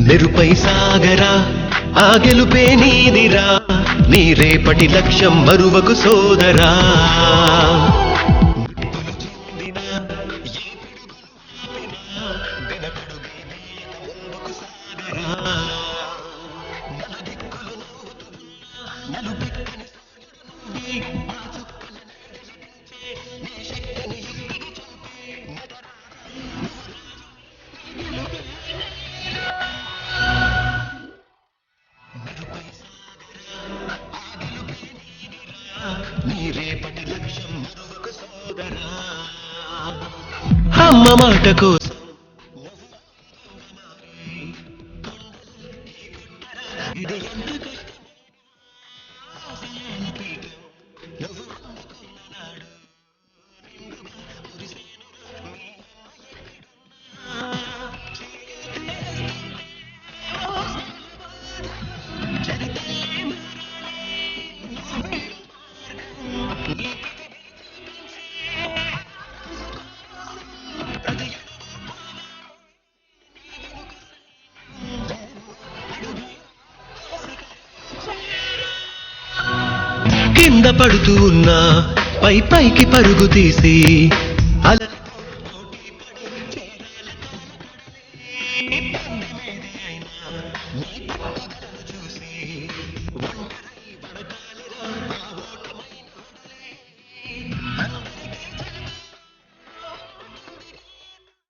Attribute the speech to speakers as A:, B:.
A: మెరుపై సాగరా ఆ గెలుపే నీదిరా నీ రేపటి లక్ష్యం మరువకు సోదరా అమ్మ మాట కోసం కింద పడుతూ ఉన్నా పైకి పరుగు తీసి